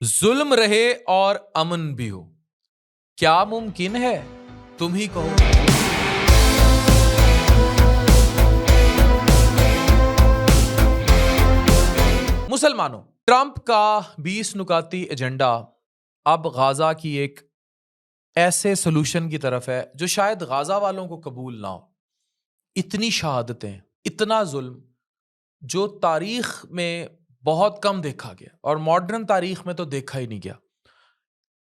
जुल्म रहे और अमन भी हो, क्या मुमकिन है? तुम ही कहो। मुसलमानों, ट्रंप का 20 नुकाती एजेंडा अब गाजा की एक ऐसे सोल्यूशन की तरफ है जो शायद गाजा वालों को कबूल ना हो। इतनी शहादतें, इतना जुल्म जो तारीख में बहुत कम देखा गया और मॉडर्न तारीख में तो देखा ही नहीं गया।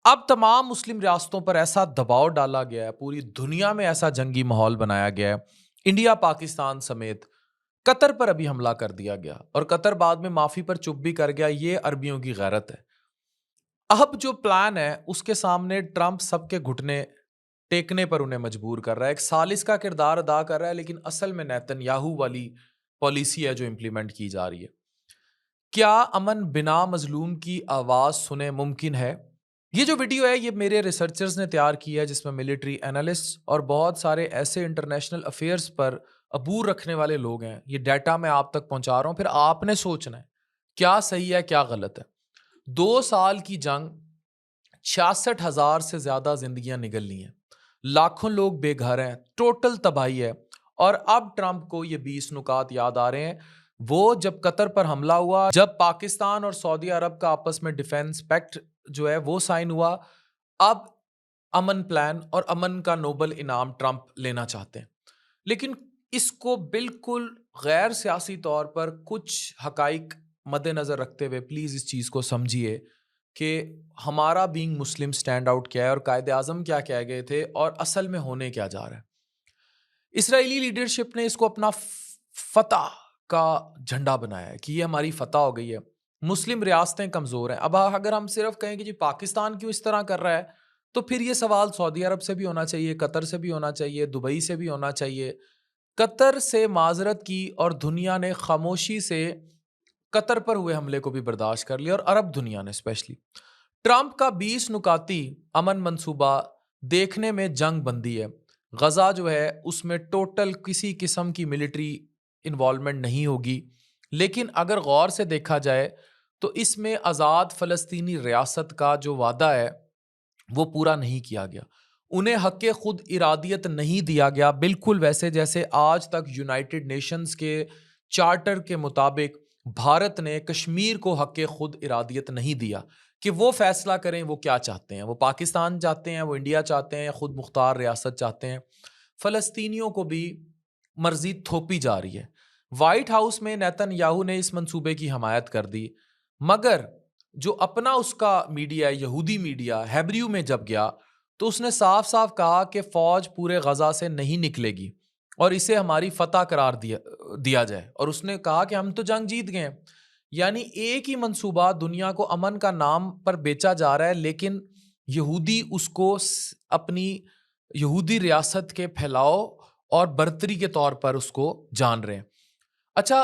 अब तमाम मुस्लिम रियासतों पर ऐसा दबाव डाला गया है, पूरी दुनिया में ऐसा जंगी माहौल बनाया गया है, इंडिया पाकिस्तान समेत कतर पर अभी हमला कर दिया गया और कतर बाद में माफी पर चुप भी कर गया। ये अरबियों की गैरत है। अब जो प्लान है उसके सामने ट्रंप सबके घुटने टेकने पर उन्हें मजबूर कर रहा है, एक सालिस का किरदार अदा कर रहा है, लेकिन असल में नेतन्याहू वाली पॉलिसी है जो इंप्लीमेंट की जा रही है। क्या अमन बिना मजलूम की आवाज सुने मुमकिन है? ये जो वीडियो है ये मेरे रिसर्चर्स ने तैयार की है, जिसमें मिलिट्री एनालिस्ट और बहुत सारे ऐसे इंटरनेशनल अफेयर्स पर अबूर रखने वाले लोग हैं। ये डाटा मैं आप तक पहुंचा रहा हूं, फिर आपने सोचना है क्या सही है क्या गलत है। 2 साल की जंग, 66,000 से ज्यादा जिंदगियां निगल ली हैं, लाखों लोग बेघर हैं, टोटल तबाही है। और अब ट्रंप को ये 20 नुकात याद आ रहे हैं। वो जब कतर पर हमला हुआ, जब पाकिस्तान और सऊदी अरब का आपस में डिफेंस पैक्ट जो है वो साइन हुआ, अब अमन प्लान और अमन का नोबल इनाम ट्रंप लेना चाहते हैं। लेकिन इसको बिल्कुल गैर सियासी तौर पर कुछ हकाइक मद्देनजर रखते हुए प्लीज इस चीज को समझिए कि हमारा बीइंग मुस्लिम स्टैंड आउट क्या है और कायदे आजम क्या कह गए थे और असल में होने क्या जा रहा है। इसराइली लीडरशिप ने इसको अपना फतह का झंडा बनाया है कि ये हमारी फतह हो गई है, मुस्लिम रियासतें कमजोर हैं। अब अगर हम सिर्फ कहें कि जी पाकिस्तान क्यों इस तरह कर रहा है, तो फिर ये सवाल सऊदी अरब से भी होना चाहिए, कतर से भी होना चाहिए, दुबई से भी होना चाहिए। कतर से माजरत की और दुनिया ने खामोशी से कतर पर हुए हमले को भी बर्दाश्त कर लिया, और अरब दुनिया ने स्पेशली। ट्रंप का 20 नुकाती अमन मंसूबा देखने में जंग बंदी है। गजा जो है उसमें टोटल किसी किस्म की मिलिट्री इन्वॉल्वमेंट नहीं होगी, लेकिन अगर गौर से देखा जाए तो इसमें आज़ाद फ़लस्तीनी रियासत का जो वादा है वो पूरा नहीं किया गया। उन्हें हक़ खुद इरादियत नहीं दिया गया, बिल्कुल वैसे जैसे आज तक यूनाइटेड नेशंस के चार्टर के मुताबिक भारत ने कश्मीर को हक़ खुद इरादियत नहीं दिया कि वो फैसला करें वो क्या चाहते हैं। वो पाकिस्तान चाहते हैं, वो इंडिया चाहते हैं, या खुद मुख्तार रियासत चाहते हैं। फ़लस्तीनियों को भी मर्जी थोपी जा रही है। वाइट हाउस में नेतन्याहू ने इस मंसूबे की हमायत कर दी, मगर जो अपना उसका मीडिया, यहूदी मीडिया हेब्रू में जब गया तो उसने साफ साफ कहा कि फौज पूरे गजा से नहीं निकलेगी और इसे हमारी फतह करार दिया जाए। और उसने कहा कि हम तो जंग जीत गए हैं। यानी एक ही मंसूबा दुनिया को अमन का नाम पर बेचा जा रहा है, लेकिन यहूदी उसको अपनी यहूदी रियासत के फैलाव और बर्तरी के तौर पर उसको जान रहे हैं। अच्छा,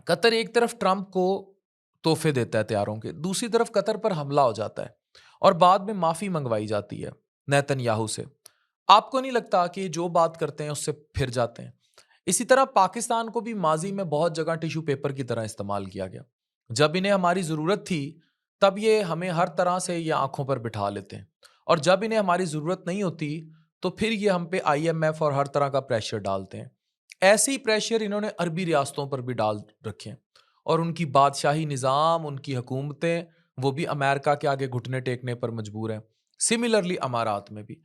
कतर एक तरफ ट्रंप को तोहफे देता है तैयारों के, दूसरी तरफ कतर पर हमला हो जाता है और बाद में माफी मंगवाई जाती है नेतन्याहू से। आपको नहीं लगता कि जो बात करते हैं उससे फिर जाते हैं? इसी तरह पाकिस्तान को भी माजी में बहुत जगह टिश्यू पेपर की तरह इस्तेमाल किया गया। जब इन्हें हमारी जरूरत थी तब ये हमें हर तरह से ये आंखों पर बिठा लेते हैं, और जब इन्हें हमारी जरूरत नहीं होती तो फिर ये हम पे IMF और हर तरह का प्रेशर डालते हैं। ऐसे ही प्रेशर इन्होंने अरबी रियासतों पर भी डाल रखे हैं, और उनकी बादशाही निज़ाम, उनकी हुकूमतें, वो भी अमेरिका के आगे घुटने टेकने पर मजबूर हैं। सिमिलरली अमारात में भी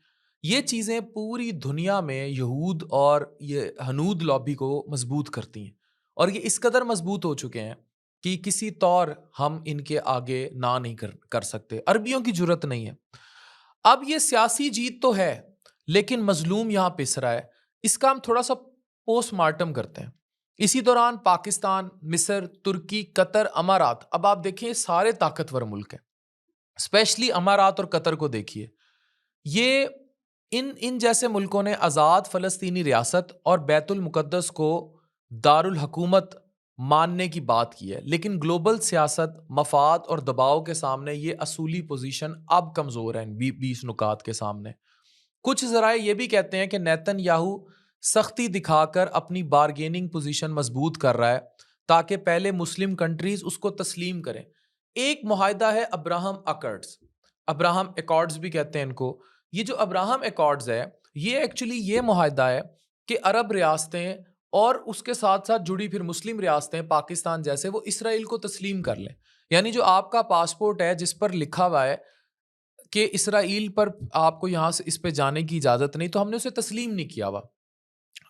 ये चीज़ें पूरी दुनिया में यहूद और ये हनूद लॉबी को मजबूत करती हैं, और ये इस कदर मजबूत हो चुके हैं कि किसी तौर हम इनके आगे ना नहीं कर सकते। अरबियों की जरूरत नहीं है। अब ये सियासी जीत तो है, लेकिन मजलूम यहाँ पिस रहा है। इसका हम थोड़ा सा पोस्टमार्टम करते हैं। इसी दौरान पाकिस्तान, मिस्र, तुर्की, कतर, अमारात, अब आप देखिए सारे ताकतवर मुल्क हैं। स्पेशली अमारात और कतर को देखिए, ये इन इन जैसे मुल्कों ने आज़ाद फ़लस्तीनी रियासत और बैतुल मुक़द्दस को दारुल हुकूमत मानने की बात की है, लेकिन ग्लोबल सियासत, मफाद और दबाव के सामने ये असूली पोजीशन अब कमज़ोर है इन 20 नुकात के सामने। कुछ ज़राए ये भी कहते हैं कि नेतन्याहू सख्ती दिखाकर अपनी बारगेनिंग पोजीशन मजबूत कर रहा है ताकि पहले मुस्लिम कंट्रीज उसको तस्लीम करें। एक मुआहिदा है अब्राहम अकॉर्ड्स, अब्राहम अकॉर्ड्स भी कहते हैं इनको। ये जो अब्राहम अकॉर्ड्स है, ये एक्चुअली ये मुआहिदा है कि अरब रियासतें और उसके साथ साथ जुड़ी फिर मुस्लिम रियासतें पाकिस्तान जैसे, वो इसराइल को तस्लीम कर लें। यानी जो आपका पासपोर्ट है जिस पर लिखा हुआ है कि इसराइल पर आपको यहाँ से इस पे जाने की इजाज़त नहीं, तो हमने उसे तस्लीम नहीं किया हुआ।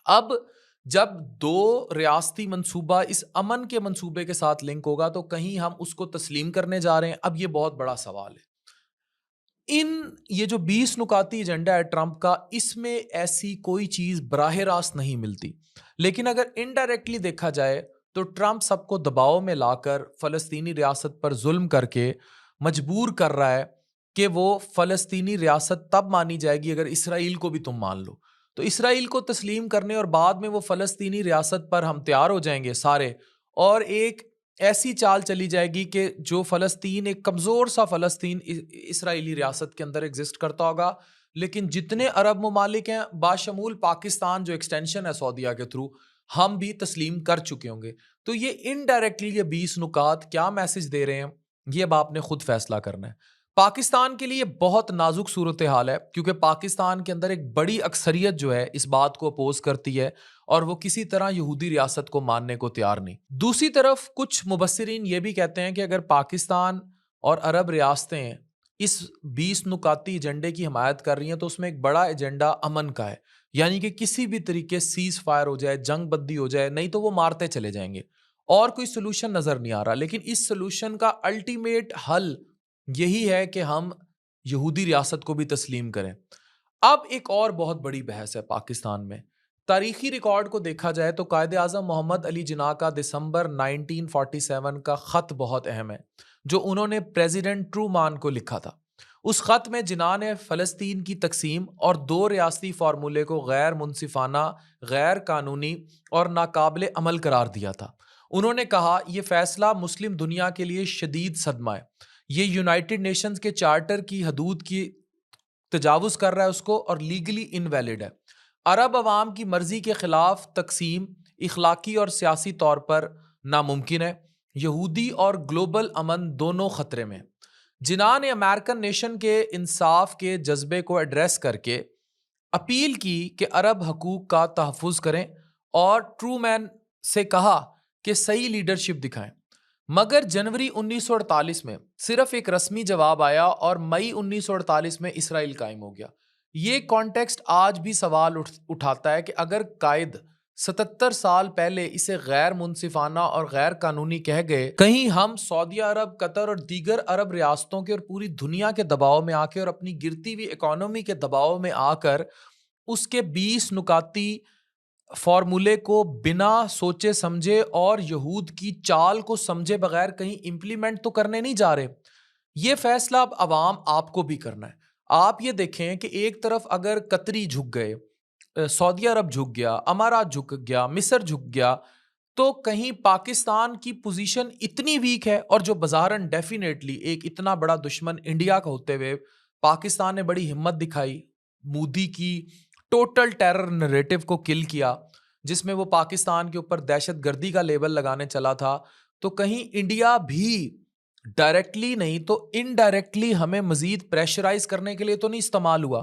अब जब दो रियासती मंसूबा इस अमन के मंसूबे के साथ लिंक होगा तो कहीं हम उसको तस्लीम करने जा रहे हैं। अब ये बहुत बड़ा सवाल है। ये जो 20 नुकाती एजेंडा है ट्रंप का, इसमें ऐसी कोई चीज बराह रास्त नहीं मिलती। लेकिन अगर इनडायरेक्टली देखा जाए तो ट्रंप सबको दबाव में लाकर फलस्तीनी रियासत पर जुल्म करके मजबूर कर रहा है कि वो फलस्तीनी रियासत तब मानी जाएगी अगर इसराइल को भी तुम मान लो। तो इसराइल को तस्लीम करने और बाद में वो फलस्तीनी रियासत पर हम तैयार हो जाएंगे सारे, और एक ऐसी चाल चली जाएगी कि जो फ़लस्तीन, एक कमज़ोर सा फ़लस्तीन इसराइली रियासत के अंदर एग्जिस्ट करता होगा, लेकिन जितने अरब ममालिक हैं बाशमूल पाकिस्तान जो एक्सटेंशन है सऊदीया के थ्रू, हम भी तस्लीम कर चुके होंगे। तो ये इनडायरेक्टली ये 20 नुकात क्या मैसेज दे रहे हैं, ये अब आपने खुद फैसला करना है। पाकिस्तान के लिए बहुत नाजुक सूरत हाल है, क्योंकि पाकिस्तान के अंदर एक बड़ी अक्सरियत जो है इस बात को अपोज करती है और वो किसी तरह यहूदी रियासत को मानने को तैयार नहीं। दूसरी तरफ कुछ मुबस्सिरीन ये भी कहते हैं कि अगर पाकिस्तान और अरब रियासतें इस 20 नुकाती एजेंडे की हमायत कर रही हैं तो उसमें एक बड़ा एजेंडा अमन का है, यानी कि किसी भी तरीके सीज फायर हो जाए, जंग बंदी हो जाए, नहीं तो वो मारते चले जाएंगे। और कोई सोल्यूशन नजर नहीं आ रहा, लेकिन इस सोल्यूशन का अल्टीमेट हल यही है कि हम यहूदी रियासत को भी तस्लीम करें। अब एक और बहुत बड़ी बहस है पाकिस्तान में। तारीखी रिकॉर्ड को देखा जाए तो कायदे आज़म मोहम्मद अली जिन्ना का दिसंबर 1947 का ख़त बहुत अहम है, जो उन्होंने प्रेसिडेंट ट्रूमान को लिखा था। उस ख़त में जिन्ना ने फ़लस्तीन की तकसीम और दो रियासती फार्मूले को गैर मुनसिफाना, गैर कानूनी और नाकाबिले अमल करार दिया था। उन्होंने कहा यह फ़ैसला मुस्लिम दुनिया के लिए शदीद सदमा है, ये यूनाइटेड नेशंस के चार्टर की हदूद की तजावुज़ कर रहा है उसको, और लीगली इनवैलिड है। अरब अवाम की मर्जी के खिलाफ तकसीम इखलाकी और सियासी तौर पर नामुमकिन है। यहूदी और ग्लोबल अमन दोनों खतरे में। जिन्ना ने अमेरिकन नेशन के इंसाफ के जज्बे को एड्रेस करके अपील की कि अरब हकूक का तहफ़्फ़ुज़ करें और ट्रूमैन से कहा कि सही लीडरशिप दिखाएं। मगर जनवरी 1948 में सिर्फ एक रस्मी जवाब आया और मई 1948 में इसराइल कायम हो गया। ये कॉन्टेक्स्ट आज भी सवाल उठाता है कि अगर कायद 77 साल पहले इसे गैर मुनसिफाना और गैर कानूनी कह गए, कहीं हम सऊदी अरब, कतर और दीगर अरब रियासतों के और पूरी दुनिया के दबाव में आके और अपनी गिरती हुई इकोनॉमी के दबाव में आकर उसके 20 नुकाती फॉर्मूले को बिना सोचे समझे और यहूद की चाल को समझे बगैर कहीं इंप्लीमेंट तो करने नहीं जा रहे। ये फैसला अब अवाम आपको भी करना है। आप ये देखें कि एक तरफ अगर कतरी झुक गए, सऊदी अरब झुक गया, अमारात झुक गया, मिस्र झुक गया, तो कहीं पाकिस्तान की पोजीशन इतनी वीक है, और जो बज़ारन डेफिनेटली एक इतना बड़ा दुश्मन इंडिया का होते हुए पाकिस्तान ने बड़ी हिम्मत दिखाई, मोदी की टोटल टेरर नरेटिव को किल किया, जिसमें वो पाकिस्तान के ऊपर दहशतगर्दी का लेबल लगाने चला था। तो कहीं इंडिया भी डायरेक्टली नहीं तो इनडायरेक्टली हमें मजीद प्रेशराइज करने के लिए तो नहीं इस्तेमाल हुआ।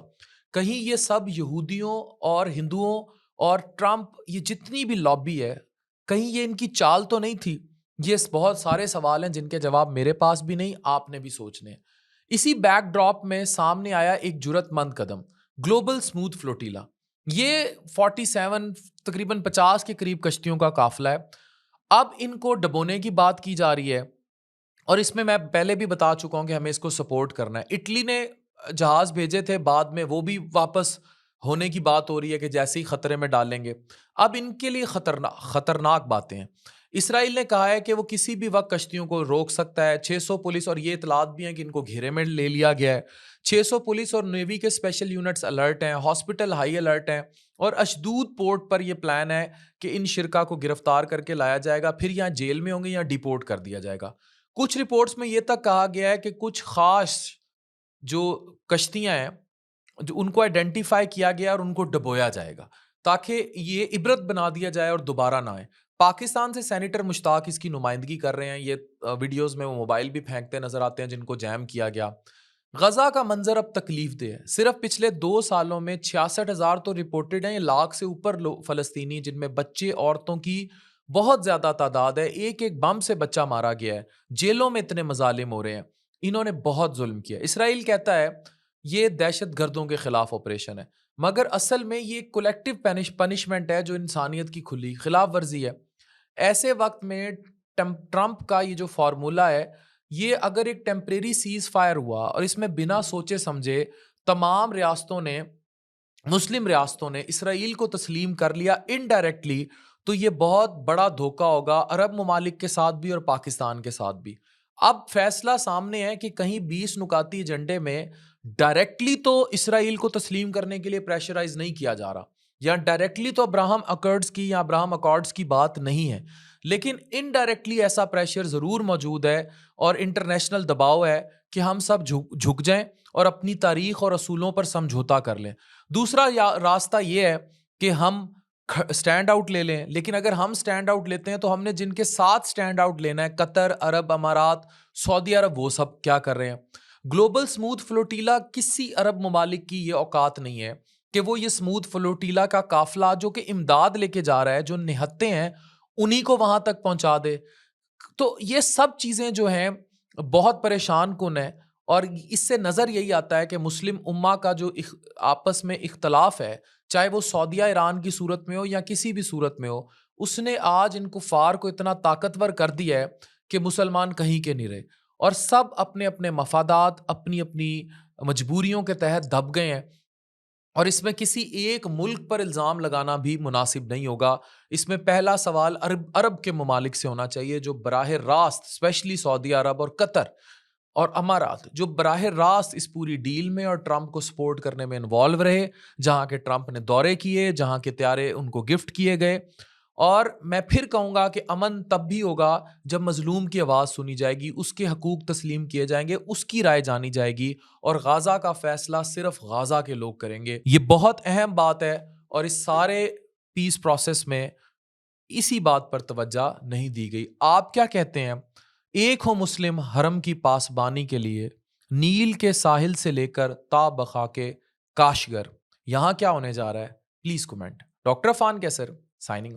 कहीं ये सब यहूदियों और हिंदुओं और ट्रंप, ये जितनी भी लॉबी है, कहीं ये इनकी चाल तो नहीं थी। ये बहुत सारे सवाल हैं जिनके जवाब मेरे पास भी नहीं, आपने भी सोचने हैं। इसी बैकड्रॉप में सामने आया एक जुरतमंद कदम, ग्लोबल स्मूथ फ्लोटीला। ये 47 तकरीबन 50 के करीब कश्तियों का काफिला है। अब इनको डबोने की बात की जा रही है, और इसमें मैं पहले भी बता चुका हूं कि हमें इसको सपोर्ट करना है। इटली ने जहाज भेजे थे, बाद में वो भी वापस होने की बात हो रही है कि जैसे ही खतरे में डालेंगे। अब इनके लिए खतरनाक बातें हैं। इसराइल ने कहा है कि वो किसी भी वक्त कश्तियों को रोक सकता है। 600 पुलिस, और ये इतलात भी हैं कि इनको घेरे में ले लिया गया है। 600 पुलिस और नेवी के स्पेशल यूनिट्स अलर्ट हैं, हॉस्पिटल हाई अलर्ट हैं, और अशदूद पोर्ट पर यह प्लान है कि इन शिरका को गिरफ्तार करके लाया जाएगा, फिर यहाँ जेल में होंगे या डिपोर्ट कर दिया जाएगा। कुछ रिपोर्ट्स में यह तक कहा गया है कि कुछ खास जो कश्तियां हैं जो उनको आइडेंटिफाई किया गया और उनको डबोया जाएगा, ताकि ये इबरत बना दिया जाए और दोबारा ना आए। पाकिस्तान से सेनेटर मुश्ताक इसकी नुमाइंदगी कर रहे हैं। ये वीडियोस में वो मोबाइल भी फेंकते नजर आते हैं जिनको जैम किया गया। गजा का मंजर अब तकलीफ दे है। सिर्फ पिछले 2 सालों में 66,000 तो रिपोर्टेड हैं, ये लाख से ऊपर फलस्तीनी, जिनमें बच्चे औरतों की बहुत ज्यादा तादाद है। एक एक बम से बच्चा मारा गया है। जेलों में इतने मजालिम हो रहे हैं। इन्होंने बहुत जुल्म किया। इसराइल कहता है ये दहशत गर्दों के खिलाफ ऑपरेशन है, मगर असल में ये कलेक्टिव पनिशमेंट है जो इंसानियत की खुली खिलाफ वर्जी है। ऐसे वक्त में ट्रंप का ये जो फॉर्मूला है, ये अगर एक टेम्परेरी सीज फायर हुआ और इसमें बिना सोचे समझे तमाम रियासतों ने, मुस्लिम रियासतों ने इसराइल को तस्लीम कर लिया इनडायरेक्टली, तो ये बहुत बड़ा धोखा होगा अरब ममालिक के साथ भी और पाकिस्तान के साथ भी। अब फैसला सामने है कि कहीं 20 नुकाती एजेंडे में डायरेक्टली तो इसराइल को तस्लीम करने के लिए प्रेशराइज नहीं किया जा रहा, या डायरेक्टली तो अब्राहम अकॉर्ड्स की बात नहीं है, लेकिन इनडायरेक्टली ऐसा प्रेशर जरूर मौजूद है और इंटरनेशनल दबाव है कि हम सब झुक जाएं और अपनी तारीख और असूलों पर समझौता कर लें। दूसरा रास्ता यह है कि हम स्टैंड आउट ले लें, लेकिन अगर हम स्टैंड आउट लेते हैं तो हमने जिनके साथ स्टैंड आउट लेना है, कतर, अरब अमारात, सऊदी अरब, वो सब क्या कर रहे हैं? ग्लोबल स्मूथ फ्लोटीला किसी अरब ममालिक की ये औकात नहीं है कि वो ये स्मूथ फ्लोटीला का काफिला जो कि इमदाद लेके जा रहा है, जो निहत्ते हैं, उन्हीं को वहां तक पहुंचा दे। तो ये सब चीजें जो हैं बहुत परेशान कुन है, और इससे नजर यही आता है कि मुस्लिम उम्मा का जो आपस में इख्तलाफ है, चाहे वो सऊदिया ईरान की सूरत में हो या किसी भी सूरत में हो, उसने आज इन कुफार को इतना ताकतवर कर दिया है कि मुसलमान कहीं के नहीं रहे और सब अपने अपने मफादात, अपनी अपनी मजबूरियों के तहत दब गए हैं। और इसमें किसी एक मुल्क पर इल्ज़ाम लगाना भी मुनासिब नहीं होगा। इसमें पहला सवाल अरब के ममालिक से होना चाहिए, जो बराह रास्त, स्पेशली सऊदी अरब और कतर और अमारात, जो बराह रास्त इस पूरी डील में और ट्रंप को सपोर्ट करने में इन्वॉल्व रहे, जहां के ट्रंप ने दौरे किए, जहां के त्यारे उनको गिफ्ट किए गए। और मैं फिर कहूंगा कि अमन तब भी होगा जब मजलूम की आवाज़ सुनी जाएगी, उसके हकूक तस्लीम किए जाएंगे, उसकी राय जानी जाएगी, और गाजा का फैसला सिर्फ गाजा के लोग करेंगे। ये बहुत अहम बात है और इस सारे पीस प्रोसेस में इसी बात पर तवज्जो नहीं दी गई। आप क्या कहते हैं? एक हो मुस्लिम हरम की पासबानी के लिए नील के साहिल से लेकर ता बखा के काशगर, यहां क्या होने जा रहा है? Please comment. डॉक्टर फान कैसर, साइनिंग ऑफ।